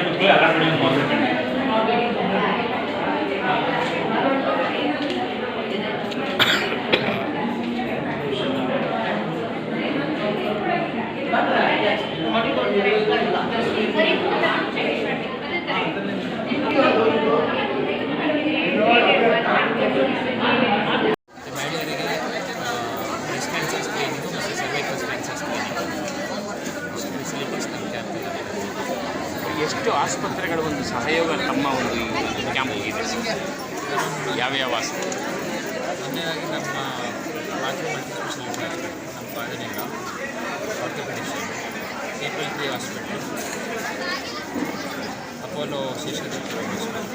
ಕುತ್ಕೊಳ್ಳಿ ಎಲ್ಲ ಕಡೆ ಮಾಡ್ಬೇಕಂడి. ಮಹಿಳೆಯರಿಗೆ ಬ್ರೆಸ್ಟ್ ಕ್ಯಾನ್ಸರ್ ಸ್ಕ್ರೀನಿಂಗು ಮತ್ತು ಸರ್ವೈಕಲ್ ಕ್ಯಾನ್ಸರ್ ಸ್ಕ್ರೀನಿಂಗು ಫೆಸಿಲಿಟೀಸ್ ನಮ್ಮ ಕ್ಯಾಂಪಲ್ಲಿ. ಎಷ್ಟು ಆಸ್ಪತ್ರೆಗಳ ಒಂದು ಸಹಯೋಗ ತಮ್ಮ ಒಂದು ಈ ಕ್ಯಾಂಪ್ಗೆ ಇದೆ ಸರ್? ಯಾವ್ಯಾವ ಆಸ್ಪತ್ರೆ? ಮೊದಲನೇದಾಗಿ ನಮ್ಮ ಮಾತೃ ಮಲ್ಟಿ ಸ್ಪೆಷಾಲಿಟಿ ಹಾಸ್ಪಿಟಲ್, ನಮ್ಮ ಪಾದನೆಲ್ಲ orthopaedician, APL3 hospital, Apollo Seshadri hospital,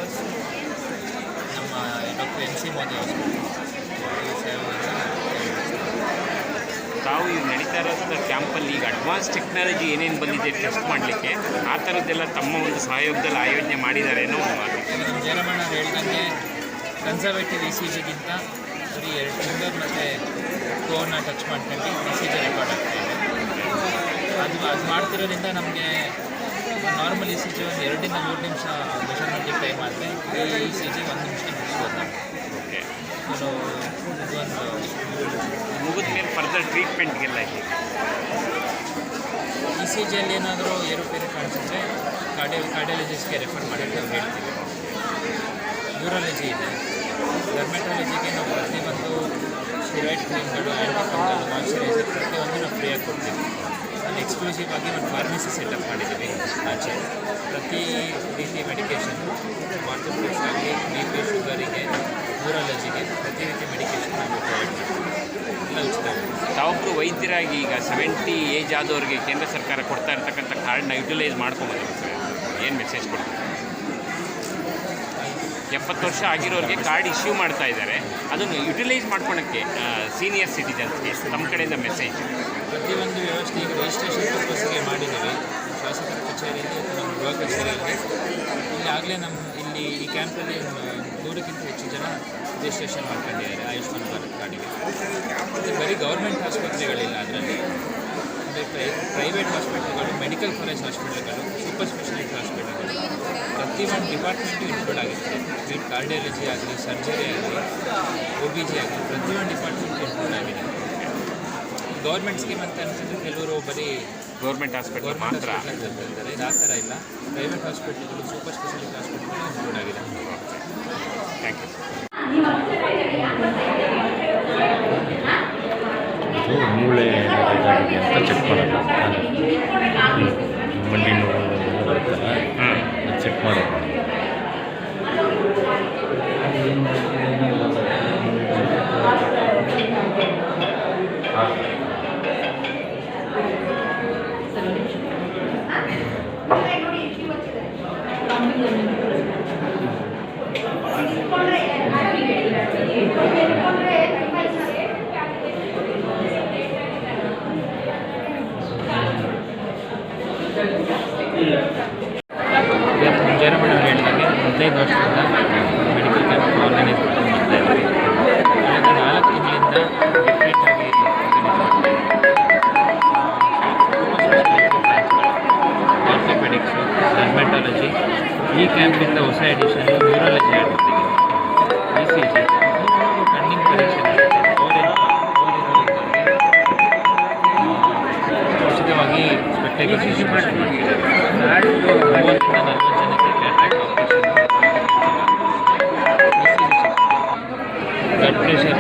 ನಮ್ಮ ಡಾಕ್ಟರ್ MC ಮೋದಿ ಹಾಸ್ಪಿಟಲ್, ಈ ಸೇವೆಯನ್ನು ತಾವು ಈಗ ನಡೀತಾ ಇರೋಂಥ ಕ್ಯಾಂಪಲ್ಲಿ ಈಗ ಅಡ್ವಾನ್ಸ್ ಟೆಕ್ನಾಲಜಿ ಏನೇನು ಬಂದಿದೆ ಟೆಸ್ಟ್ ಮಾಡಲಿಕ್ಕೆ ಆ ಥರದ್ದೆಲ್ಲ ತಮ್ಮ ಒಂದು ಸಹಯೋಗದಲ್ಲಿ ಆಯೋಜನೆ ಮಾಡಿದ್ದಾರೇನೋ? ನಮ್ಮ ಜಯರಮಣ್ಣ ಹೇಳ್ದಂಗೆ ಕನ್ಸರ್ವೇಟಿವ್ ECGಗಿಂತ ಬರೀ 2 ಫಿಂಗರ್ ಮತ್ತು ಕೋರ್ನ ಟಚ್ ಮಾಡ್ಕೊಂಡು ECG ರೆಕಾರ್ಡ್ ಆಗ್ತಾಯಿದೆ. ಅದು ಮಾಡ್ತಿರೋದ್ರಿಂದ ನಮಗೆ ನಾರ್ಮಲ್ ECG ಒಂದು 2 ಇಂದ 3 ನಿಮಿಷ ಮೆಷರ್ಮೆಂಟಿಗೆ ಟೈಮ್ ಆದರೆ ಈ ECG 1 ನಿಮಿಷಕ್ಕೆ ಮುಗಿಸ್ಬೋದು ನಾವು. ಓಕೆ, ಸೊ ಇದೊಂದು ಮುಗಿದ ಮೇಲೆ ಫರ್ದರ್ ಟ್ರೀಟ್ಮೆಂಟ್ಗೆಲ್ಲ ಇದೆ. ECGಯಲ್ಲಿ ಏನಾದರೂ ಏರುಪೇರು ಕಾಣಿಸಿದ್ರೆ ಕಾರ್ಡಿಯಾಲಜಿಸ್ಟ್ಗೆ ರೆಫರ್ ಮಾಡಿ ನಾವು ಹೇಳ್ತೀವಿ. ನ್ಯೂರಾಲಜಿ ಇದೆ. ಡರ್ಮೆಟಾಲಜಿಗೆ ನಾವು ಪ್ರತಿಯೊಂದು ಸ್ಟಿರಾಯ್ಡ್ ಕ್ರೀಮ್ಗಳು, ಆ್ಯಂಟಿಫಂಗಲ್, ಮಾಯ್ಶ್ಚರೈಸರ್ ಪ್ರತಿಯೊಂದು ನಾವು ಫ್ರೀಯಾಗಿ ಕೊಡ್ತೀವಿ. ಅಲ್ಲಿ ಎಕ್ಸ್ಕ್ಲೂಸಿವ್ ಆಗಿ ಒಂದು ಫಾರ್ಮಸಿ ಸೆಟಪ್ ಮಾಡಿದ್ದೀವಿ ಆಚೆ. ಪ್ರತಿ ರೀತಿ ಮೆಡಿಕೇಷನ್, ಆರ್ಥೋಪೆಡಿಕ್ಸ್ ಆಗಲಿ, BP, ಶುಗರಿಗೆ, ನ್ಯೂರಾಲಜಿಗೆ ಪ್ರತಿ ರೀತಿ ಮೆಡಿಕೇಷನ್ ನಾವು ಪ್ರೊವೈಡ್ ಮಾಡ್ತೀವಿ. ಎಲ್ಲ ಉಚಿತ. ತಾವೊಬ್ಬರು ವೈದ್ಯರಾಗಿ ಈಗ 70 ಏಜ್ ಆದವ್ರಿಗೆ ಕೇಂದ್ರ ಸರ್ಕಾರ ಕೊಡ್ತಾ ಇರ್ತಕ್ಕಂಥ ಕಾರ್ಡ್ನ ಯುಟಿಲೈಸ್ ಮಾಡ್ಕೊಬೋದು ಸರ್? ಏನು ಮೆಸೇಜ್ ಕೊಡ್ತಾರೆ? 70 ವರ್ಷ ಆಗಿರೋರಿಗೆ ಕಾರ್ಡ್ ಇಶ್ಯೂ ಮಾಡ್ತಾ ಇದ್ದಾರೆ, ಅದನ್ನು ಯುಟಿಲೈಸ್ ಮಾಡ್ಕೊಳಕ್ಕೆ ಸೀನಿಯರ್ ಸಿಟಿಜನ್ಸ್ಗೆ ತಮ್ಮ ಕಡೆಯಿಂದ ಮೆಸೇಜ್? ಪ್ರತಿಯೊಂದು ವ್ಯವಸ್ಥೆ ಈಗ ರಿಜಿಸ್ಟ್ರೇಷನ್ ಪರ್ಪಸ್ಗೆ ಮಾಡಿದ್ದೀವಿ. ಶಾಸಕರ ಕಚೇರಿಯಲ್ಲಿ ಅಥವಾ ನಮ್ಮ ಗೃಹ ಕಚೇರಿಯಲ್ಲಿ ಇಲ್ಲಿ ಆಗಲೇ ಇಲ್ಲಿ ಈ ಕ್ಯಾಂಪಲ್ಲಿ 100ಕ್ಕಿಂತ ಹೆಚ್ಚು ಜನ ರಿಜಿಸ್ಟ್ರೇಷನ್ ಮಾಡ್ಕೊಂಡಿದ್ದಾರೆ ಆಯುಷ್ಮಾನ್ ಭಾರತ್ ಕಾರ್ಡಿಗೆ. ಮತ್ತು ಬರೀ ಗೌರ್ಮೆಂಟ್ ಆಸ್ಪತ್ರೆಗಳಿಲ್ಲ, ಅದರಲ್ಲಿ ಅಂದರೆ ಪ್ರೈವೇಟ್ ಹಾಸ್ಪಿಟಲ್ಗಳು, ಮೆಡಿಕಲ್ ಕಾಲೇಜ್ ಹಾಸ್ಪಿಟಲ್ಗಳು, ಸೂಪರ್ ಸ್ಪೆಷಾಲಿಟಿ ಹಾಸ್ಪಿಟಲ್ಗಳು, ಪ್ರತಿಯೊಂದು ಡಿಪಾರ್ಟ್ಮೆಂಟು ಇನ್ಕ್ಲೂಡ್ ಆಗಿರುತ್ತೆ. ಬೀಟ್ ಕಾರ್ಡಿಯಾಲಜಿ ಆಗಲಿ, ಸರ್ಜರಿ ಆಗಲಿ, OBG ಆಗಲಿ, ಪ್ರತಿಯೊಂದು ಡಿಪಾರ್ಟ್ಮೆಂಟ್ ಇನ್ಕ್ಲೂಡ್ ಆಗಿದೆ. ಗೌರ್ಮೆಂಟ್ ಸ್ಕೀಮ್ ಅಂತ ಅನ್ಸಿದ್ರೆ ಕೆಲವರು ಬರೀ ಗೌರ್ಮೆಂಟ್ ಹಾಸ್ಪಿಟಲ್ ಮಾತ್ರ ಇರ್ತಾರೆ. ಇದು ಆ ಥರ ಇಲ್ಲ. ಪ್ರೈವೇಟ್ ಹಾಸ್ಪಿಟಲ್ಗಳು, ಸೂಪರ್ ಸ್ಪೆಷಾಲಿಟಿ ಹಾಸ್ಪಿಟಲ್ಗಳು ಇನ್ಕ್ಲೂಡ್ ಆಗಿದೆ. Thank you. ಮೂಳೆ ಇದಾಗಿದೆ ಅಂತ ಚೆಕ್ ಮಾಡೋದು, ಮಂಡಿ ನೋವು ಬರುತ್ತಲ್ಲ, ಅದು ಚೆಕ್ ಮಾಡೋದು. ಜಯರಮಣ್ಣ ಹೇಳಿದಂಗೆ 15 ವರ್ಷದಿಂದ ಮೆಡಿಕಲ್ ಕ್ಯಾಂಪ್ ಆರ್ಗನೈಸ್ ಮಾಡ್ತಾ ಇದ್ದೀವಿ. ಕಳೆದ 4 ತಿಂಗಳಿಂದ ಡಿಫ್ರೆಂಟಾಗಿ ಆರ್ಥೋಪೆಡಿಕ್ಸು, ಡರ್ಮೆಟಾಲಜಿ, ಈ ಕ್ಯಾಂಪಿಂದ ಹೊಸ ಎಡಿಷನ್ ನ್ಯೂರಾಲಜಿ ಆಡ್ತಿದ್ದೀವಿ. ECG, ಕಣ್ಣಿನ ಪರೀಕ್ಷೆ ಉಚಿತವಾಗಿ ಸ್ಪೆಕ್ಟೇಕಲ್ ಮಾಡ್ತಿದ್ದೀವಿ. 30 ಇಂದ 40 ಜನಕ್ಕೆ ಕ್ಯಾಟ್ರಾಕ್ಟ್ ಆಪರೇಷನ್, ಬ್ಲಡ್ ಪ್ರೆಷರ್,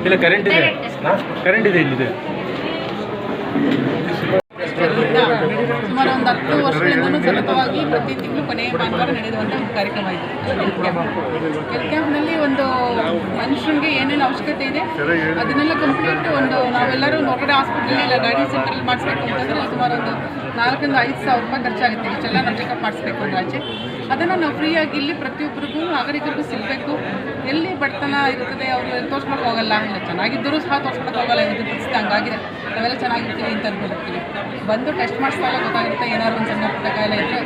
ಇಲ್ಲ ಕರೆಂಟ್ ಇದೆ, ಕರೆಂಟ್ ಇದೆ ಇಲ್ಲಿದೆ. ಸುಮಾರು ಒಂದು 10 ವರ್ಷಗಳಿಂದಲೂ ಸತತವಾಗಿ ಪ್ರತಿ ತಿಂಗಳು ಕೊನೆಯ ಭಾನುವಾರ ನಡೆಯುವಂಥ ಒಂದು ಕಾರ್ಯಕ್ರಮ ಇದೆ. ಹೆಲ್ತ್ ಕ್ಯಾಂಪ್ನಲ್ಲಿ ಒಂದು ಮನುಷ್ಯನಿಗೆ ಏನೇನು ಅವಶ್ಯಕತೆ ಇದೆ ಅದನ್ನೆಲ್ಲ ಕಂಪ್ಲೀಟ್ ಒಂದು ನಾವೆಲ್ಲರೂ ಹೊರಗಡೆ ಹಾಸ್ಪಿಟಲ್ ಇಲ್ಲ ಗಾಡಿ ಸೆಂಟ್ರಲ್ಲಿ ಮಾಡಿಸ್ಬೇಕು ಅಂತಂದರೆ ಸುಮಾರು ಒಂದು 4,000 ರಿಂದ 5,000 ರೂಪಾಯಿ ಖರ್ಚಾಗುತ್ತೆ. ಇಷ್ಟೆಲ್ಲ ನಾವು ಚೆಕಪ್ ಮಾಡಿಸ್ಬೇಕು ಅಂದ್ರೆ ಆಚೆ ಅದನ್ನು ನಾವು ಫ್ರೀಯಾಗಿ ಇಲ್ಲಿ ಪ್ರತಿಯೊಬ್ಬರಿಗೂ ನಾಗರಿಕರಿಗೂ ಸಿಗಬೇಕು. ಎಲ್ಲಿ ಬಡತನ ಇರ್ತದೆ ಅವರು ತೋರ್ಸ್ಕೊಳಕ್ಕೆ ಹೋಗಲ್ಲ, ಇಲ್ಲ ಚೆನ್ನಾಗಿದ್ದರೂ ಸಹ ತೋರ್ಸ್ಕೊಳಕ್ಕೆ ಹೋಗಲ್ಲ. ಇದು ಪರಿಸ್ಥಿತಿ ಹಂಗಾಗಿದೆ. ನಾವೆಲ್ಲ ಚೆನ್ನಾಗಿರ್ತೀವಿ ಅಂತ ಅನ್ಕೊಂಡಿರ್ತೀವಿ, ಬಂದು ಟೆಸ್ಟ್ ಮಾಡಿಸಿದಾಗ ಗೊತ್ತಾಗುತ್ತೆ ಏನಾದ್ರು ಒಂದು ಸಣ್ಣ ಪುಟ್ಟ ಕಾಯಿಲೆ ಇದ್ದರೆ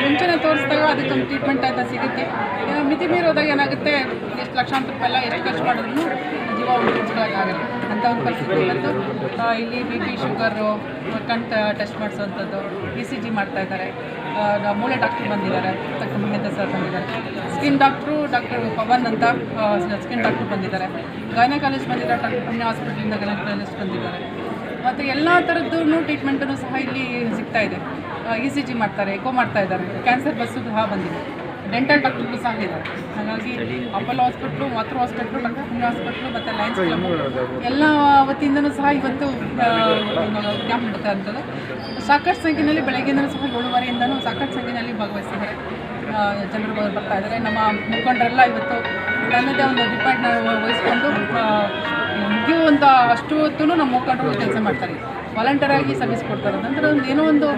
ಮುಂಚೆನೇ ತೋರಿಸಿದಾಗ ಅದಕ್ಕೊಂದು ಟ್ರೀಟ್ಮೆಂಟ್ ಅಂತ ಸಿಗುತ್ತೆ. ಮಿತಿ ಮೀರೋದಾಗ ಏನಾಗುತ್ತೆ, ಎಷ್ಟು ಲಕ್ಷಾಂತರ ರೂಪಾಯಿ ಎಲ್ಲ ಎಷ್ಟು ಖರ್ಚು ಮಾಡಿದ್ರು ಜೀವ ಉಳಿಸ್ಕೊಳ್ಳೋಕ್ಕಾಗಲ್ಲ ಅಂತ ಒಂದು ಪರಿಸ್ಥಿತಿ ಇವತ್ತು. ಇಲ್ಲಿ ಬಿ ಪಿ ಶುಗರು ಕಣ್ ಟೆಸ್ಟ್ ಮಾಡಿಸೋವಂಥದ್ದು, ECG ಮಾಡ್ತಾಯಿದ್ದಾರೆ. ಮೂಳೆ ಡಾಕ್ಟ್ರು ಬಂದಿದ್ದಾರೆ, ಡಾಕ್ಟರ್ ಮಹೇಂದ್ರ ಸರ್ ಬಂದಿದ್ದಾರೆ. ಸ್ಕಿನ್ ಡಾಕ್ಟರ್ ಪವನ್ ಅಂತ ಸ್ಕಿನ್ ಡಾಕ್ಟ್ರು ಬಂದಿದ್ದಾರೆ. ಗೈನಕಾಲಜಿಸ್ಟ್ ಬಂದಿದ್ದಾರೆ, ಡಾಕ್ಟರ್ ಪುಣ್ಯ ಹಾಸ್ಪಿಟಲಿಂದ ಗೈನಕಾಲಜಿಸ್ಟ್ ಬಂದಿದ್ದಾರೆ. ಮತ್ತು ಎಲ್ಲ ಥರದ್ದು ಟ್ರೀಟ್ಮೆಂಟನ್ನು ಸಹ ಇಲ್ಲಿ ಸಿಗ್ತಾ ಇದೆ. ECG ಮಾಡ್ತಾರೆ, ಎಕೋ ಮಾಡ್ತಾ ಇದ್ದಾರೆ. ಕ್ಯಾನ್ಸರ್ ಬಸ್ಸು ಸಹ ಬಂದಿದೆ. ಡೆಂಟಲ್ ಡಾಕ್ಟರ್ಗಳು ಸಹ ಇದ್ದಾರೆ. ಹಾಗಾಗಿ ಅಪೋಲೋ ಹಾಸ್ಪಿಟ್ಲು, ಮಾತೃ ಹಾಸ್ಪಿಟ್ಲು, ಡಾಕ್ಟರ್ ಪುಣ್ಯ ಹಾಸ್ಪಿಟ್ಲು ಮತ್ತು ಲಯನ್ಸ್ ಕ್ಲಬ್ ಎಲ್ಲ ವತಿಯಿಂದನೂ ಸಹ ಇವತ್ತು ಕ್ಯಾಂಪ್ ನಡೀತಾ ಇರ್ತದೆ. ಸಾಕಷ್ಟು ಸಂಖ್ಯೆಯಲ್ಲಿ ಬೆಳಗ್ಗೆಯಿಂದಲೂ ಸಹ 7:30ಇಂದನೂ ಸಾಕಷ್ಟು ಸಂಖ್ಯೆಯಲ್ಲಿ ಭಾಗವಹಿಸಿದ್ದಾರೆ. ಜನರು ಬರ್ತಾ ಇದ್ದಾರೆ. ನಮ್ಮ ಮುಖಂಡರೆಲ್ಲ ಇವತ್ತು ನನ್ನದೇ ಒಂದು ಡಿಪಾರ್ಟ್ಮೆಂಟ್ ವಹಿಸ್ಕೊಂಡು ಮುಗಿಯುವಂಥ ಅಷ್ಟು ಹೊತ್ತು ನಮ್ಮ ಮುಖಂಡರು ಕೆಲಸ ಮಾಡ್ತಾರೆ. ವಾಲಂಟಿಯರಾಗಿ ಸರ್ವಿಸ್ ಕೊಡ್ತಾರೆ. ನಂತರ ಏನೋ ಒಂದು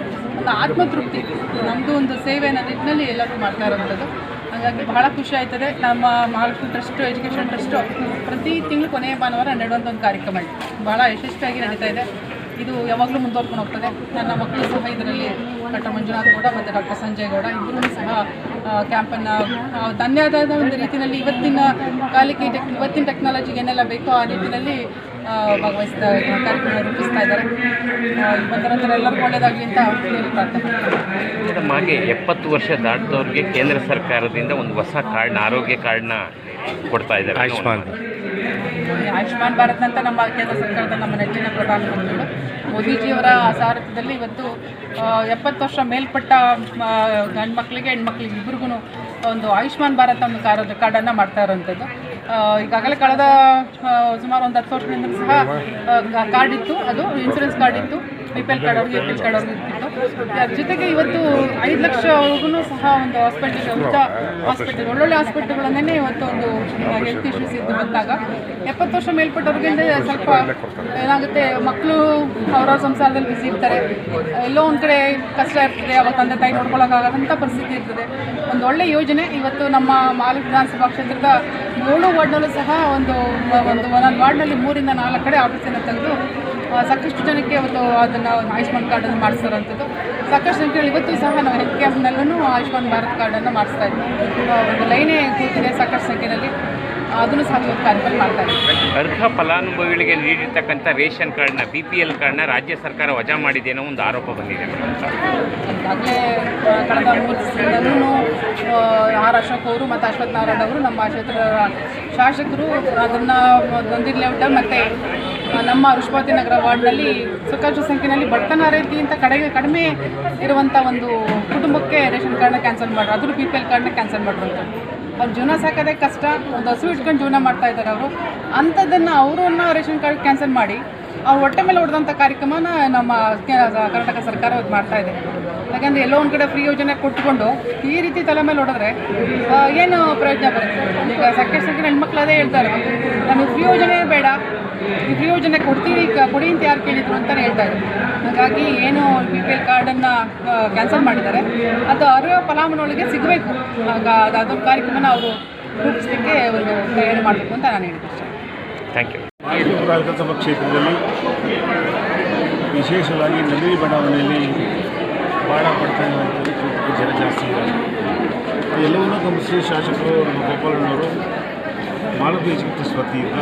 ಆತ್ಮತೃಪ್ತಿ, ನಮ್ಮದು ಒಂದು ಸೇವೆ ಅನ್ನೋ ನಿಟ್ಟಿನಲ್ಲಿ ಎಲ್ಲರೂ ಮಾಡ್ತಾ ಇರೋವಂಥದ್ದು. ಹಾಗಾಗಿ ಬಹಳ ಖುಷಿ ಆಯ್ತದೆ. ನಮ್ಮ ಮಹಾಲಕ್ಷ್ಮಿ ಟ್ರಸ್ಟು, ಎಜುಕೇಷನ್ ಟ್ರಸ್ಟು ಪ್ರತಿ ತಿಂಗಳು ಕೊನೆಯ ಭಾನುವಾರ ನಡೆಯುವಂಥ ಒಂದು ಕಾರ್ಯಕ್ರಮ ಇದೆ. ಭಾಳ ಯಶಸ್ವಿಯಾಗಿ ನಡೀತಾ ಇದೆ. ಇದು ಯಾವಾಗಲೂ ಮುಂದುವರ್ಕೊಂಡು ಹೋಗ್ತದೆ. ನನ್ನ ಮಕ್ಕಳು ಸಹ ಇದರಲ್ಲಿ ಡಾಕ್ಟರ್ ಮಂಜುನಾಥ್ ಗೌಡ ಮತ್ತು ಡಾಕ್ಟರ್ ಸಂಜಯ್ ಗೌಡ ಇಬ್ಬರೂ ಸಹ ಕ್ಯಾಂಪನ್ನು ತನ್ನದೇ ಆದ ಒಂದು ರೀತಿಯಲ್ಲಿ ಇವತ್ತಿನ ಕಾಲಕ್ಕೆ ಇವತ್ತಿನ ಟೆಕ್ನಾಲಜಿಗೆ ಏನೆಲ್ಲ ಬೇಕೋ ಆ ನಿಟ್ಟಿನಲ್ಲಿ ಭಾಗವಹಿಸ್ತಾ ಕಾರ್ಯಕ್ರಮ ರೂಪಿಸ್ತಾ ಇದ್ದಾರೆ. ಬಂದರಂತರ ಎಲ್ಲರಿಗೂ ಒಳ್ಳೆಯದಾಗಲಿ ಅಂತ ಪ್ರಾರ್ಥನೆ. ಹಾಗೆ 70 ವರ್ಷ ದಾಟಿದವ್ರಿಗೆ ಕೇಂದ್ರ ಸರ್ಕಾರದಿಂದ ಒಂದು ಹೊಸ ಕಾರ್ಡ್ನ, ಆರೋಗ್ಯ ಕಾರ್ಡ್ನ ಕೊಡ್ತಾ ಇದ್ದಾರೆ, ಆಯುಷ್ಮಾನ್ ಭಾರತ್ ಅಂತ ನಮ್ಮ ಕೇಂದ್ರ ಸರ್ಕಾರದ ನಮ್ಮ ನೆಚ್ಚಿನ ಪ್ರಧಾನಮಂತ್ರಿಗಳು ಮೋದಿಜಿಯವರ ಸಾರಥ್ಯದಲ್ಲಿ ಇವತ್ತು 70 ವರ್ಷ ಮೇಲ್ಪಟ್ಟ ಗಂಡು ಮಕ್ಕಳಿಗೆ ಹೆಣ್ಮಕ್ಳಿಗೆ ಇಬ್ಬರಿಗೂ ಒಂದು ಆಯುಷ್ಮಾನ್ ಭಾರತ್ ಒಂದು ಕಾರ್ಡನ್ನು ಮಾಡ್ತಾ ಇರೋವಂಥದ್ದು. ಈಗಾಗಲೇ ಕಳೆದ ಸುಮಾರು ಒಂದು 10 ವರ್ಷದಿಂದ ಸಹ ಕಾರ್ಡ್ ಇತ್ತು, ಅದು ಇನ್ಸೂರೆನ್ಸ್ ಕಾರ್ಡ್ ಇತ್ತು. BPL ಕಾರ್ಡ್ ಅವ್ರಿಗೆ APL ಕಾರ್ಡ್ ಅವ್ರಿಗೆ ಇರ್ತಿತ್ತು. ಅದ್ರ ಜೊತೆಗೆ ಇವತ್ತು 5 ಲಕ್ಷವರೆಗೂ ಸಹ ಒಂದು ಹಾಸ್ಪಿಟಲ್ ಒಳ್ಳೊಳ್ಳೆ ಹಾಸ್ಪಿಟಲ್ಗಳನ್ನೇ ಇವತ್ತು ಒಂದು ಹೆಲ್ತ್ ಇಶ್ಯೂಸ್ ಇದ್ದು ಬಂದಾಗ 70 ವರ್ಷ ಮೇಲ್ಪಟ್ಟವ್ರಿಗೆ ಸ್ವಲ್ಪ ಏನಾಗುತ್ತೆ, ಮಕ್ಕಳು ಅವರ ಸಂಸಾರದಲ್ಲಿ ಬಿಸಿ ಇರ್ತಾರೆ, ಎಲ್ಲೋ ಒಂದು ಕಡೆ ಕಷ್ಟ ಇರ್ತದೆ, ಅವಾಗ ತಂದೆ ತಾಯಿ ನೋಡ್ಕೊಳ್ಳೋಕ್ಕಾಗದಂಥ ಪರಿಸ್ಥಿತಿ ಇರ್ತದೆ. ಒಂದು ಒಳ್ಳೆ ಯೋಜನೆ ಇವತ್ತು ನಮ್ಮ ಮಹಾಲಕ್ಷ್ಮಿ ವಿಧಾನಸಭಾ ಕ್ಷೇತ್ರದ 7 ವಾರ್ಡ್ನಲ್ಲೂ ಸಹ ಒಂದೊಂದು ವಾರ್ಡ್ನಲ್ಲಿ 3 ಇಂದ 4 ಕಡೆ ಆಫೀಸನ್ನು ತೆಗೆದು ಸಾಕಷ್ಟು ಜನಕ್ಕೆ ಇವತ್ತು ಅದನ್ನು ಆಯುಷ್ಮಾನ್ ಕಾರ್ಡನ್ನು ಮಾಡಿಸ್ತಾರಂಥದ್ದು. ಸಾಕಷ್ಟು ಸಂಖ್ಯೆಯಲ್ಲಿ ಇವತ್ತು ಸಹ ನಾವು ಹೆಲ್ತ್ ಕ್ಯಾಂಪ್ನಲ್ಲೂ ಆಯುಷ್ಮಾನ್ ಭಾರತ್ ಕಾರ್ಡನ್ನು ಮಾಡಿಸ್ತಾ ಇದ್ವಿ. ಒಂದು ಲೈನೇ ಕೂತಿದೆ ಸಾಕಷ್ಟು ಸಂಖ್ಯೆಯಲ್ಲಿ, ಅದನ್ನು ಸಹ ಇವತ್ತು ಕಾರ್ಯಕ್ರಮ ಮಾಡ್ತಾ ಇದ್ದೀವಿ. ಅರ್ಹ ಫಲಾನುಭವಿಗಳಿಗೆ ನೀಡಿರ್ತಕ್ಕಂಥ ರೇಷನ್ ಕಾರ್ಡ್ನ, BPL ಕಾರ್ಡ್ನ ರಾಜ್ಯ ಸರ್ಕಾರ ವಜಾ ಮಾಡಿದೆ ಅನ್ನೋ ಒಂದು ಆರೋಪ ಬಂದಿದೆ. ಈಗಾಗಲೇ ಕಳೆದ 3 ದಿನದಲ್ಲೂ ಆರ್ ಅಶೋಕ್ ಅವರು ಮತ್ತು ಅಶ್ವಥ್ ನಾರಾಯಣ್ ಅವರು ನಮ್ಮ ಕ್ಷೇತ್ರದ ಶಾಸಕರು ಅದನ್ನು ನಂದಿರ್ ಲೇಔಟ್ ಮತ್ತು ನಮ್ಮ ಋಷಭಾವತಿ ನಗರ ವಾರ್ಡ್ನಲ್ಲಿ ಸಾಕಷ್ಟು ಸಂಖ್ಯೆಯಲ್ಲಿ ಬಡತನ ರೀತಿಯಿಂದ ಕಡಿಮೆ ಇರುವಂಥ ಒಂದು ಕುಟುಂಬಕ್ಕೆ ರೇಷನ್ ಕಾರ್ಡ್ನ ಕ್ಯಾನ್ಸಲ್ ಮಾಡ್ರು, ಅದ್ರ BPL ಕಾರ್ಡ್ನ ಕ್ಯಾನ್ಸಲ್ ಮಾಡಿರುವಂಥದ್ದು. ಅವ್ರು ಜೀವನ ಸಾಕೋದೇ ಕಷ್ಟ, ಒಂದು ಹಸು ಇಟ್ಕೊಂಡು ಜೀವನ ಮಾಡ್ತಾ ಇದ್ದಾರೆ ಅವರು. ಅಂಥದ್ದನ್ನು ಅವರನ್ನು ರೇಷನ್ ಕಾರ್ಡ್ ಕ್ಯಾನ್ಸಲ್ ಮಾಡಿ ಅವ್ರ ಹೊಟ್ಟೆ ಮೇಲೆ ಹೊಡೆದಂಥ ಕಾರ್ಯಕ್ರಮನ ನಮ್ಮ ಕರ್ನಾಟಕ ಸರ್ಕಾರ ಅದು ಮಾಡ್ತಾ ಇದೆ. ಯಾಕಂದರೆ ಎಲ್ಲೋ ಒಂದು ಕಡೆ ಫ್ರೀ ಯೋಜನೆ ಕೊಟ್ಕೊಂಡು ಈ ರೀತಿ ತಲೆ ಮೇಲೆ ಹೊಡೆದ್ರೆ ಏನು ಪ್ರಯೋಜನ ಬರುತ್ತೆ? ಈಗ ಸಾಕಷ್ಟು ಸಂಖ್ಯೆ ಹೆಣ್ಮಕ್ಳು ಅದೇ ಹೇಳ್ತಾರೆ, ನಮಗೆ ಫ್ರೀ ಯೋಜನೆ ಬೇಡ, ಈ ಫ್ರೀ ಯೋಜನೆ ಕೊಡ್ತೀವಿ, ಕೊಡಿ ಅಂತ ಯಾರು ಕೇಳಿದ್ರು ಅಂತಲೇ ಹೇಳ್ತಾ ಇದ್ದಾರೆ. ಹಾಗಾಗಿ ಏನು BPL ಕಾರ್ಡನ್ನು ಕ್ಯಾನ್ಸಲ್ ಮಾಡಿದ್ದಾರೆ, ಅದು ಅರ್ಹ ಫಲಾನುಭವಿಗಳಿಗೆ ಸಿಗಬೇಕು. ಅದೊಂದು ಕಾರ್ಯಕ್ರಮನ ಅವರು ರೂಪಿಸಲಿಕ್ಕೆ ಒಂದು ತಯಾರಿ ಮಾಡಬೇಕು ಅಂತ ನಾನು ಹೇಳಿದ್ದೆ. Thank you. ವಿಧಾನಸಭಾ ಕ್ಷೇತ್ರದಲ್ಲಿ ವಿಶೇಷವಾಗಿ ನಂದಿನಿ ಬಡಾವಣೆಯಲ್ಲಿ ಭಾಳ ಬಡತನ ಜನ ಜಾಸ್ತಿ ಇದ್ದಾರೆ. ಎಲ್ಲವನ್ನೂ ಗಮನಿಸಿ ಶಾಸಕರು ಗೋಪಾಲಣ್ಣವರು ಮಹಾಲಕ್ಷ್ಮಿ ಎಜುಕೇಷನ್ ವತಿಯಿಂದ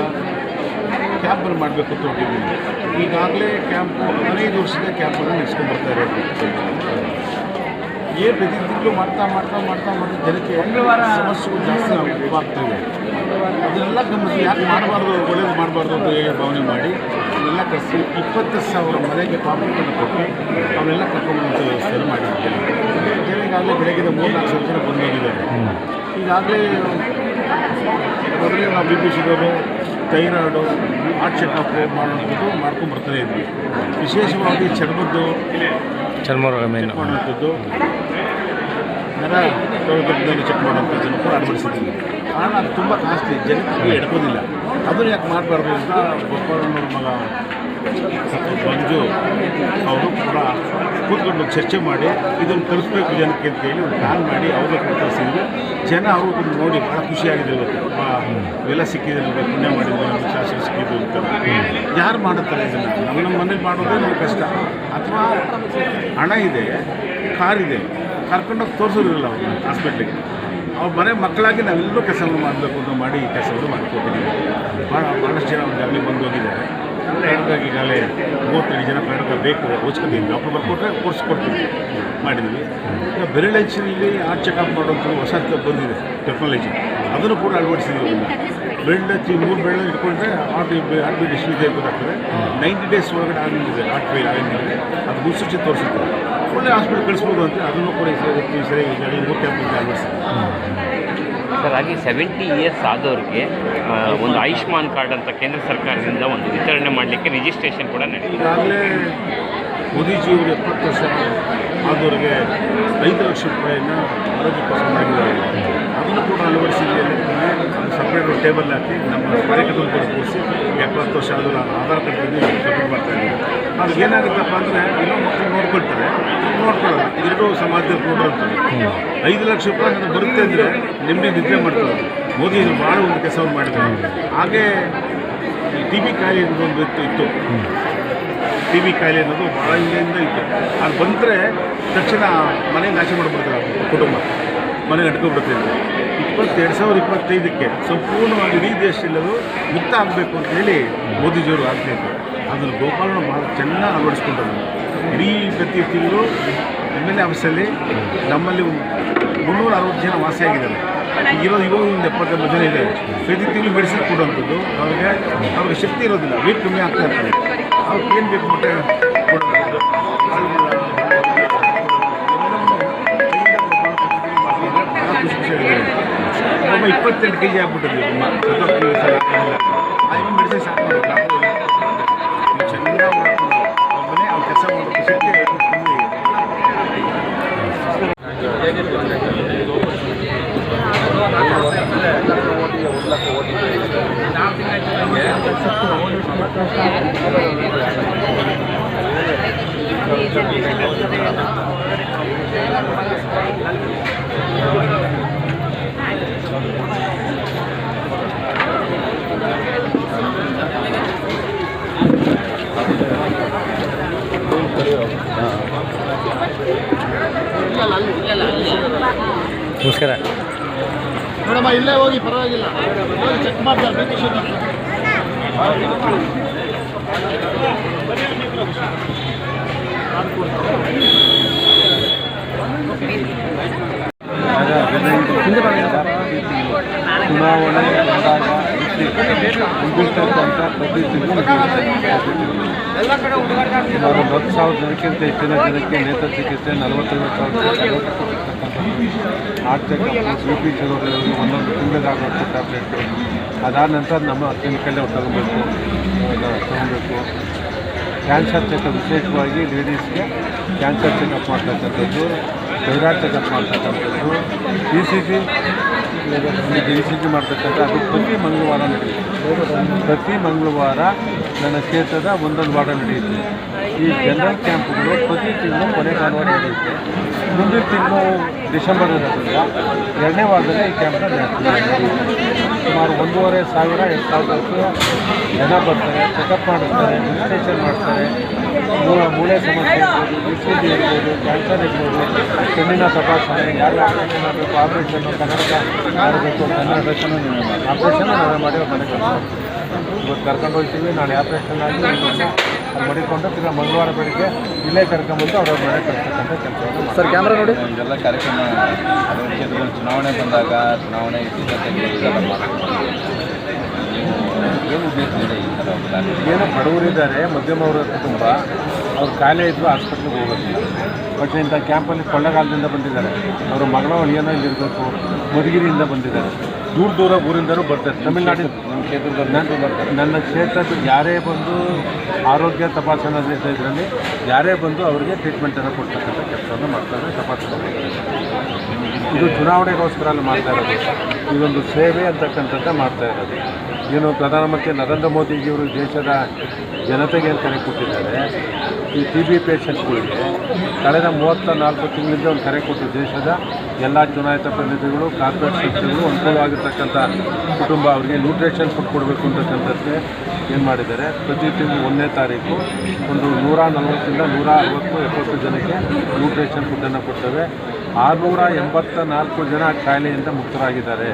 ಕ್ಯಾಂಪನ್ನು ಮಾಡಬೇಕು ಅಂತ ಹೊರಟಿದ್ದೀವಿ. ಈಗಾಗಲೇ ಕ್ಯಾಂಪು 15 ವರ್ಷದ ಕ್ಯಾಂಪನ್ನು ನಡೆಸ್ಕೊಂಡು ಬರ್ತಾ ಇರೋದು. ಪ್ರತಿ ತಿಂಗಳು ಮಾಡ್ತಾ ಜನಕ್ಕೆ ಸಮಸ್ಯೆಗಳು ಜಾಸ್ತಿ ಆಗ್ತಾಯಿವೆ. ಅದನ್ನೆಲ್ಲ ಗಮನಿಸಿ ಯಾಕೆ ಮಾಡಬಾರ್ದು, ಒಳ್ಳೇದು ಮಾಡಬಾರ್ದು ಅಂತ ಹೇಳಿ ಭಾವನೆ ಮಾಡಿ ಅದನ್ನೆಲ್ಲ ಕಳಿಸಿ 20,000 ಮನೆಗೆ ಪಾಪಗಳನ್ನು ಕೊಟ್ಟು ಅವನ್ನೆಲ್ಲ ಕರ್ಕೊಂಡ್ಬಂದು ವ್ಯವಸ್ಥೆಯನ್ನು ಮಾಡಿದ್ದೇವೆ. ಈಗಾಗಲೇ ಬೆಳಗ್ಗೆ 3-4 ಸಾವಿರ ಜನ ಬಂದೋಗಿದ್ದಾರೆ. ಈಗಾಗಲೇ ಮೊದಲೇ ನಾವು BP sugar, thyroid, heart checkup ಮಾಡ್ಕೊಂಡ್ಬರ್ತಾನೆ ಇದ್ವಿ. ವಿಶೇಷವಾಗಿ ಚರ್ಮ ರೋಗ ಮಾಡುವಂಥದ್ದು, ನರ ರೋಗದಲ್ಲಿ ಚೆಕ್ ಮಾಡುವಂಥದ್ದನ್ನು ಕೂಡ ಅಳವಡಿಸಿದ್ದೀವಿ. ಕಾರಣ ಅದು ತುಂಬ ಕಾಸ್ಟ್ಲಿ, ಜನಕ್ಕೆ ಎಡ್ಕೋದಿಲ್ಲ. ಅದನ್ನು ಯಾಕೆ ಮಾಡಬಾರ್ದು ಅಂತ ಗೋಪಾಲಣ್ಣವ್ರ ಮಗ ಮಂಜು ಅವರು ಕೂಡ ಕೂತ್ಕೊಂಡು ಚರ್ಚೆ ಮಾಡಿ ಇದನ್ನು ತರಿಸ್ಬೇಕು ಜನಕ್ಕೆ ಅಂತ ಹೇಳಿ ಒಂದು ಪ್ಲಾನ್ ಮಾಡಿ ಅವ್ರನ್ನ ಕೂಡ ತರಿಸಿದ್ವಿ. ಜನ ಅವರು ನೋಡಿ ಭಾಳ ಖುಷಿಯಾಗಿದೆ. ಇವತ್ತು ಇವೆಲ್ಲ ಸಿಕ್ಕಿದೆ, ನಮಗೆ ಪುಣ್ಯ ಮಾಡಿದ್ವಿ, ನಮಗೆ ಶಾಸ್ತ್ರ ಸಿಕ್ಕಿದ್ದು ಅಂತ. ಯಾರು ಮಾಡುತ್ತಾರೆ ಇದನ್ನು? ನಮ್ಮ ಮನೇಲಿ ಮಾಡೋದೇ ನಮಗೆ ಕಷ್ಟ. ಅಥವಾ ಹಣ ಇದೆ, ಕಾರಿದೆ, ಕರ್ಕೊಂಡೋಗಿ ತೋರಿಸೋದಿಲ್ಲ ಅವ್ರನ್ನ ಹಾಸ್ಪಿಟ್ಲಿಗೆ. ಅವ್ರ ಮನೆ ಮಕ್ಕಳಾಗಿ ನಾವೆಲ್ಲರೂ ಕೆಲಸವನ್ನು ಮಾಡಬೇಕು ಅಂತ ಮಾಡಿ ಈ ಕೆಲಸವನ್ನು ಮಾಡಿಕೊಟ್ಟಿದ್ದೀವಿ. ಭಾಳಷ್ಟು ಜನ ಈಗಾಗಲೇ ಬಂದು ಹೋಗಿದ್ದಾರೆ. ಕರ್ನಾಟಕ ಈಗಾಗಲೇ 32 ಜನ ಕರ್ನಾಟಕ ಬೇಕು ಓದ್ಕೊಂಡಿದ್ದೀವಿ. ಡಾಕ್ಟರ್ ಬರ್ಕೊಟ್ರೆ ಕೋರ್ಸ್ ಕೊಡ್ತೀವಿ ಮಾಡಿದ್ವಿ. ಈಗ ಬೆರಳಂಚಿನಲ್ಲಿ ಹಾರ್ಟ್ ಚೆಕಪ್ ಮಾಡೋಂಥ ಹೊಸ ಬಂದಿದೆ ಟೆಕ್ನಾಲಜಿ, ಅದನ್ನು ಕೂಡ ಅಳವಡಿಸಿದ್ದೀವಿ. ಬೆರಳಂಚಿ 3 ಬೆರಳು ಇಟ್ಕೊಂಡ್ರೆ ಹಾರ್ಟ್ ಬೀಟ್ ಎಷ್ಟಿದೆ ಗೊತ್ತಾಗ್ತದೆ. 90 ಡೇಸ್ ಒಳಗಡೆ ಆಗಿದ್ದಿದೆ ಹಾರ್ಟ್ ಫೇಲ್ ಆಗಿದ್ದರೆ ಅದು ಮುನ್ಸೂಚಿ ತೋರಿಸುತ್ತೆ. ಒಳ್ಳೆ ಹಾಸ್ಪಿಟಲ್ ಕಳಿಸ್ಬೋದು ಅಂತ ಅದನ್ನು ಕೂಡ ಸರಿ ಈಗ 3 ಕ್ಯಾಂಪ್ ಅಳವಡಿಸ್ತೀವಿ. ಸರ್, ಹಾಗೆ 70 ಇಯರ್ಸ್ ಆದವ್ರಿಗೆ ಒಂದು ಆಯುಷ್ಮಾನ್ ಕಾರ್ಡ್ ಅಂತ ಕೇಂದ್ರ ಸರ್ಕಾರದಿಂದ ಒಂದು ವಿತರಣೆ ಮಾಡಲಿಕ್ಕೆ ರಿಜಿಸ್ಟ್ರೇಷನ್ ಕೂಡ ನಡೆಯುತ್ತೆ. ಈಗಾಗಲೇ ಮೋದಿಜಿಯವರು 70 ವರ್ಷ ಆದವರಿಗೆ 5 ಲಕ್ಷ ರೂಪಾಯಿನ ಆರೋಗ್ಯ ಖರ್ಚು ಮಾಡಿದ್ದಾರೆ. ಅದನ್ನು ಕೂಡ ಅಳವಡಿಸಿದ್ದೇನೆ. ಅದು ಸಪ್ರೇಟ್ ಟೇಬಲ್ ಹಾಕಿ ನಮ್ಮ ಕಾರ್ಯಕರ್ತರು ಕೂಡ ಕೂರಿಸಿ 70 ವರ್ಷ ಆದರೂ ಆಧಾರ್ ಕಾರ್ಡ್ ಸಬ್ಮಿಟ್ ಮಾಡ್ತಾಯಿದ್ದೀವಿ. ಅದು ಏನಾಗುತ್ತಪ್ಪ ಅಂದರೆ ಇನ್ನೂ ಮಕ್ಕಳು ನೋಡ್ಕೊಳ್ತಾರೆ, ನೋಡ್ಕೊಳ್ಳೋದು ಎರಡೂ ಸಮಾಜದಲ್ಲಿ ನೋಡಿರ್ತಾರೆ. 5 ಲಕ್ಷ ರೂಪಾಯಿ ನನಗೆ ಬರುತ್ತೆ ಅಂದರೆ ನಿಮ್ಮದೇ ನಿದ್ರೆ ಮಾಡ್ತಾರೆ. ಮೋದಿ ಭಾಳ ಒಂದು ಕೆಲಸವನ್ನು ಮಾಡಿದ್ದಾರೆ. ಹಾಗೇ TB ಕಾಯಿಲೆ ಒಂದು ಇತ್ತು. TB ಕಾಯಿಲೆ ಅನ್ನೋದು ಭಾಳ ಹಿಂದೆಯಿಂದ ಇತ್ತು. ಅದು ಬಂದರೆ ತಕ್ಷಣ ಮನೆಯಿಂದ ಆಚೆ ಮಾಡಿಬಿಡ್ತಾರೆ ಕುಟುಂಬ, ಮನೆಗೆ ಅಡ್ಕೊಬಿಡುತ್ತೆ ಅಂತ. 2025ಕ್ಕೆ ಸಂಪೂರ್ಣವಾಗಿ ಇಡೀ ದೇಶದಲ್ಲೂ ಮುಕ್ತ ಆಗಬೇಕು ಅಂತೇಳಿ ಮೋದಿಜಿಯವರು ಆಗ್ತಾಯಿದ್ರು. ಅದನ್ನು ಗೋಪಾಲನ ಭಾಳ ಚೆನ್ನಾಗಿ ಅಳವಡಿಸ್ಕೊಂಡ್ರು. ಇಡೀ ಪ್ರತಿ ತಿಂಗಳು MLA ಆಫೀಸಲ್ಲಿ ನಮ್ಮಲ್ಲಿ 360 ಜನ ವಾಸಿಯಾಗಿದ್ದಾರೆ. ಇವಾಗ ಒಂದು 70 ಜನ ಇದೆ. ಪ್ರತಿ ತಿಂಗಳು ಮೆಡಿಸಿನ್ ಕೊಡುವಂಥದ್ದು. ಅವ್ರಿಗೆ ಶಕ್ತಿ ಇರೋದಿಲ್ಲ, ವೇಟ್ ಕಮ್ಮಿ ಆಗ್ತಾ ಇರ್ತಾರೆ. ಅವ್ರಿಗೆ ಏನು ಬೇಕು ಮಟ್ಟೆ ಕೊಡೋದು. ಒಬ್ಬ 28 kg ಆಗ್ಬಿಟ್ಟಿದ್ವಿ. ಮೆಡಿಸಿನ್ ಸಾಕು ಚೆನ್ನಾಗಿ ಒಬ್ಬನೇ ಅವ್ರು ಕೆಲಸ ಮಾಡೋದು ಶಕ್ತಿ ನಮಸ್ಕಾರ. ನೋಡಮ್ಮ, ಇಲ್ಲೇ ಹೋಗಿ ಪರವಾಗಿಲ್ಲ, ಚೆಕ್ ಮಾಡ್ತಾರೆ. ಚುನಾವಣೆ ಆದಾಗ ಮುಗಿಸ್ತಕ್ಕಂಥ ಪ್ರತಿ ತಿಂಗಳು ಸುಮಾರು 10,000 ಜನಕ್ಕಿಂತ ಹೆಚ್ಚಿನ ಜನಕ್ಕೆ ನೇತ್ರ ಚಿಕಿತ್ಸೆ, 45,000 ಹಾರ್ಟ್ ಚೆಕಪ್, BP ಶುಗರ್ಗಳಿಗೆ ಒಂದೊಂದು ತಿಂಗಳಿಗಾಗುವಂಥ ಟ್ಯಾಬ್ಲೆಟ್ಟು. ಅದಾದ ನಂತರ ನಮ್ಮ ಕ್ಲಿನಿಕಲ್ಲೇ ತಗೊಬೇಕು. ಕ್ಯಾನ್ಸರ್ ಚೆಕಪ್, ವಿಶೇಷವಾಗಿ ಲೇಡೀಸ್ಗೆ ಕ್ಯಾನ್ಸರ್ ಚೆಕಪ್ ಮಾಡ್ತಕ್ಕಂಥದ್ದು, ಥೈರಾಯ್ಡ್ ಚೆಕಪ್ ಮಾಡ್ತಕ್ಕಂಥದ್ದು, ECG ಮಾಡ್ತಕ್ಕಂಥ ಅದು ಪ್ರತಿ ಮಂಗಳವಾರ ನಡೆಯುತ್ತೆ. ಪ್ರತಿ ಮಂಗಳವಾರ ನನ್ನ ಕ್ಷೇತ್ರದ ಒಂದೊಂದು ವಾರ ನಡೆಯುತ್ತೆ. ಈ ಜನರಲ್ ಕ್ಯಾಂಪ್ಗಳು ಪ್ರತಿ ತಿಂಗಳು ಕೊನೆ ಭಾನುವಾರ ನಡೆಯುತ್ತೆ. ಮುಂದಿನ ತಿಂಗಳು ಡಿಸೆಂಬರ್ ಇರೋದ್ರಿಂದ 2ನೇ ವಾರದಲ್ಲಿ ಈ ಕ್ಯಾಂಪ್ನ ಸುಮಾರು 1,500-2,000 ಜನ ಬರ್ತಾರೆ, ಚೆಕಪ್ ಮಾಡಿಸ್ತಾರೆ, ರಿಜಿಸ್ಟ್ರೇಷನ್ ಮಾಡ್ತಾರೆ. ಮೂಳೆ ಸಮಸ್ಯೆ ಇರ್ಬೋದು, ECG ಇರ್ಬೋದು, ಕ್ಯಾನ್ಸರ್ ಇರ್ಬೋದು, ಕಣ್ಣಿನ ತಪಾಸಣೆ, ಯಾರು ಆಪರೇಷನ್ ಆಗಬೇಕು, ಆಪರೇಷನ್ನು ಕನ್ನಡಕ ಮಾಡಬೇಕು, ಆಪರೇಷನ್ನು ನಾವೇ ಮಾಡಿ ಅವ್ರ ಮನೆಗೆ ಇವತ್ತು ಕರ್ಕೊಂಡು ಹೋಗ್ತೀವಿ. ನಾಳೆ ಆಪರೇಷನ್ ಆಗಿ ಅಲ್ಲಿ ಮಡಿಕೊಂಡು ತಿರ್ಗಿ ಮಂಗಳವಾರ ಬೆಳಿಗ್ಗೆ ಇಲ್ಲೇ ಕರ್ಕೊಂಡ್ಬಂದು ಅವ್ರ ಮನೆಗೆ ಕಳಿಸ್ತಕ್ಕಂಥ ಕೆಲಸ. ಸರ್, ಕ್ಯಾಮ್ರಾ ನೋಡಿ. ಇದೆಲ್ಲ ಕಾರ್ಯಕ್ರಮ ಕ್ಷೇತ್ರಗಳು ಚುನಾವಣೆ ಬಂದಾಗ ಚುನಾವಣೆ ಸಿದ್ಧತೆಗೆ ಇದೆಲ್ಲ ಮಾಡ್ತೀವಿ. ಏನು ಉದ್ದೇಶ ಇದೆ ಈ ಥರ ಪ್ಲಾನ್? ಏನು ಬಡವರಿದ್ದಾರೆ, ಮಧ್ಯಮ ವರ್ಗದ ಕುಟುಂಬ, ಅವ್ರ ಕಾಯಿಲೆ ಇದ್ದು ಹಾಸ್ಪಿಟ್ಲಿಗೆ ಹೋಗೋದಿಲ್ಲ. ಬಟ್ ಇಂಥ ಕ್ಯಾಂಪಲ್ಲಿ ಕೊಳ್ಳಗಾಲದಿಂದ ಬಂದಿದ್ದಾರೆ. ಅವರ ಮಗಳ ಅಳಿಯನ ಇಲ್ಲಿರಬೇಕು, ಮಧುಗಿರಿಯಿಂದ ಬಂದಿದ್ದಾರೆ. ದೂರ ಊರಿಂದಲೂ ಬರ್ತಾರೆ. ತಮಿಳುನಾಡಿನ ನಮ್ಮ ಕ್ಷೇತ್ರದಲ್ಲಿ ಬರ್ತಾರೆ. ನನ್ನ ಕ್ಷೇತ್ರದ ಯಾರೇ ಬಂದು ಆರೋಗ್ಯ ತಪಾಸಣಾ ಇದರಲ್ಲಿ ಯಾರೇ ಬಂದು ಅವರಿಗೆ ಟ್ರೀಟ್ಮೆಂಟನ್ನು ಕೊಡ್ತಕ್ಕಂಥ ಕೆಲಸವನ್ನು ಮಾಡ್ತಾರೆ. ತಪಾಸಣೆ ಇದು ಚುನಾವಣೆಗೋಸ್ಕರ ಮಾಡ್ತಾ ಇರೋದು. ಇದೊಂದು ಸೇವೆ ಅಂತಕ್ಕಂಥದ್ದು ಮಾಡ್ತಾ ಇರೋದು. ಏನು ಪ್ರಧಾನಮಂತ್ರಿ ನರೇಂದ್ರ ಮೋದಿಜಿಯವರು ದೇಶದ ಜನತೆಗೆ ಏನು ಕರೆ ಕೊಟ್ಟಿದ್ದಾರೆ, ಈ ಟಿ ಬಿ ಪೇಷಂಟ್ಗಳಿಗೆ ಕಳೆದ 34 ತಿಂಗಳಿಂದ ಒಂದು ಕರೆ ಕೊಟ್ಟು ದೇಶದ ಎಲ್ಲ ಚುನಾಯಿತ ಪ್ರತಿನಿಧಿಗಳು, ಕಾರ್ಪೊರೇಟ್ ಸಂಸ್ಥೆಗಳು ಅನುಕೂಲವಾಗಿರ್ತಕ್ಕಂಥ ಕುಟುಂಬ ಅವರಿಗೆ ನ್ಯೂಟ್ರಿಷನ್ ಫುಡ್ ಕೊಡಬೇಕು ಅಂತಕ್ಕಂಥದ್ದೇ ಏನು ಮಾಡಿದ್ದಾರೆ. ಪ್ರತಿ ತಿಂಗಳು 1ನೇ ತಾರೀಕು ಒಂದು 140ರಿಂದ 160-70 ಜನಕ್ಕೆ ನ್ಯೂಟ್ರಿಷನ್ ಫುಡ್ಡನ್ನು ಕೊಡ್ತೇವೆ. 684 ಜನ ಕಾಯಿಲೆಯಿಂದ ಮುಕ್ತರಾಗಿದ್ದಾರೆ.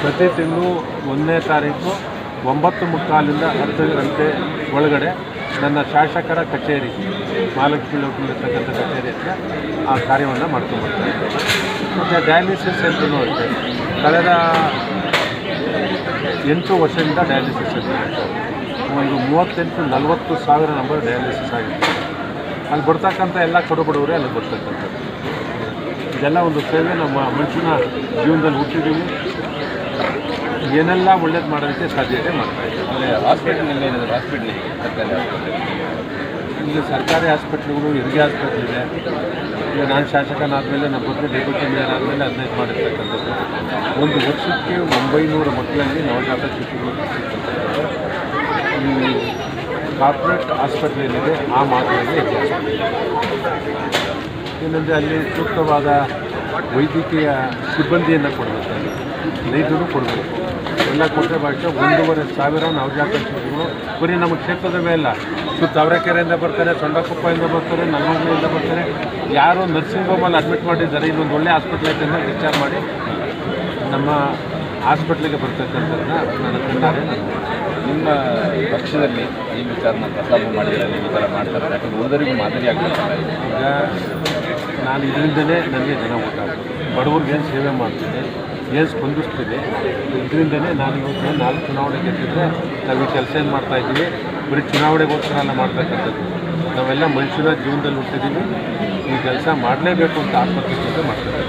ಪ್ರತಿ ತಿಂಗಳು 1ನೇ ತಾರೀಕು 9:45ರಿಂದ 10 ಗಂಟೆ ಒಳಗಡೆ ನನ್ನ ಶಾಸಕರ ಕಚೇರಿ ಮಹಾಲಕ್ಷ್ಮಿ ಲೋಕದಲ್ಲಿರ್ತಕ್ಕಂಥ ಕಚೇರಿ ಹತ್ರ ಆ ಕಾರ್ಯವನ್ನು ಮಾಡ್ಕೊಂಡ್ಬರ್ತಾರೆ. ಮತ್ತು ಡಯಾಲಿಸಿಸ್ ಸೆಂಟ್ರೂ ಅಷ್ಟೇ ಕಳೆದ 8 ವರ್ಷದಿಂದ ಡಯಾಲಿಸಿಸ್ ಸೆಂಟರ್ ಒಂದು 38-40 ಸಾವಿರ ನಂಬರ್ ಡಯಾಲಿಸಿಸ್ ಆಗಿದೆ. ಅಲ್ಲಿ ಬರ್ತಕ್ಕಂಥ ಎಲ್ಲ ಕಡುಬಡವರೇ ಅಲ್ಲಿ ಬರ್ತಕ್ಕಂಥದ್ದು. ಇದೆಲ್ಲ ಒಂದು ಸೇವೆ. ನಮ್ಮ ಮನುಷ್ಯನ ಜೀವನದಲ್ಲಿ ಹುಟ್ಟಿದ್ದೀವಿ, ಏನೆಲ್ಲ ಒಳ್ಳೇದು ಮಾಡೋದಕ್ಕೆ ಸಾಧ್ಯತೆ ಮಾಡ್ತಾಯಿದ್ದೀವಿ. ಹಾಸ್ಪಿಟಲ್ನಲ್ಲಿ ಏನಾದರೂ ಹಾಸ್ಪಿಟ್ಲಿಗೆ ಈಗ ಸರ್ಕಾರಿ ಹಾಸ್ಪಿಟ್ಲ್ಗಳು, ಹೆರಿಗೆ ಹಾಸ್ಪಿಟ್ಲ್ ಇದೆ. ಈಗ ನಾನು ಶಾಸಕನಾದಮೇಲೆ ನಮ್ಮ ಬಗ್ಗೆ ಡೆಪ್ಯೂಟಿ ಮೇಯರ್ ಆದಮೇಲೆ 15 ಮಾಡಿರ್ತಕ್ಕಂಥದ್ದು. ಒಂದು ವರ್ಷಕ್ಕೆ 900 ಮಕ್ಕಳಲ್ಲಿ ನವಜಾತ ಶಿಶುಗಳು ಈ ಕಾರ್ಪೊರೇಟ್ ಹಾಸ್ಪಿಟ್ಲ್ ಏನಿದೆ ಆ ಮಾದರಿಯಲ್ಲಿ ಹೆಚ್ಚು. ಏನಂದರೆ ಅಲ್ಲಿ ಸೂಕ್ತವಾದ ವೈದ್ಯಕೀಯ ಸಿಬ್ಬಂದಿಯನ್ನು ಕೊಡಬೇಕು, ಲೈಟರು ಕೊಡಬೇಕು. ಎಲ್ಲ ಕೊಟ್ಟರೆ ಭಾಷೆ 1,500 ನವಜಾತ ಶಿಶುಗಳು ಬರೀ ನಮ್ಮ ಕ್ಷೇತ್ರದವೇ ಅಲ್ಲ, ಸುತ್ತ ತಾವರೆಕೆರೆಯಿಂದ ಬರ್ತಾರೆ, ಸೊಂಡಕೊಪ್ಪದಿಂದ ಬರ್ತಾರೆ, ನಲ್ಲಮಂಗಲಿಯಿಂದ ಬರ್ತಾರೆ. ಯಾರು ನರ್ಸಿಂಗ್ ಹೋಮಲ್ಲಿ ಅಡ್ಮಿಟ್ ಮಾಡಿದ್ದಾರೆ, ಇನ್ನೊಂದು ಒಳ್ಳೆ ಹಾಸ್ಪಿಟ್ಲ್ ಐತೆ ಅಂತ ಡಿಸ್ಚಾರ್ಜ್ ಮಾಡಿ ನಮ್ಮ ಹಾಸ್ಪಿಟ್ಲಿಗೆ ಬರ್ತಕ್ಕಂಥದ್ದನ್ನ ನನ್ನ ಕಣ್ಣಾರೆ ನಿಮ್ಮ ಪಕ್ಷದಲ್ಲಿ ಈ ವಿಚಾರನ ಪ್ರಸ್ತಾಪ ಮಾಡಿದರೆ ಈ ಥರ ಮಾಡ್ತಾರೆ, ಯಾಕಂದ್ರೆ ಉಳಿದವರಿಗೂ ಮಾದರಿ ಆಗಬೇಕಲ್ಲ. ಈಗ ನಾನು ಇದರಿಂದಲೇ ನನಗೆ ಜನ ಗೊತ್ತಾಗ್ತದೆ. ಬಡವ್ರಿಗೆ ಏನು ಸೇವೆ ಮಾಡ್ತೀನಿ, ಏನು ಸ್ಪಂದಿಸ್ತೀನಿ, ಇದರಿಂದಲೇ ನಾನು ಇವತ್ತು 4 ಚುನಾವಣೆ ಗೆದ್ದಿದ್ರೆ ನಾವು ಈ ಕೆಲಸ ಏನು ಮಾಡ್ತಾಯಿದ್ದೀವಿ. ಬರೀ ಚುನಾವಣೆಗೋಸ್ಕರ ಎಲ್ಲ ಮಾಡ್ತಕ್ಕಂಥದ್ದು. ನಾವೆಲ್ಲ ಮನುಷ್ಯನ ಜೀವನದಲ್ಲಿ ಹುಟ್ಟಿದ್ದೀವಿ, ಈ ಕೆಲಸ ಮಾಡಲೇಬೇಕು ಅಂತ ಆತ್ಮವಿಶ್ವಾಸ ಮಾಡ್ತಾರೆ.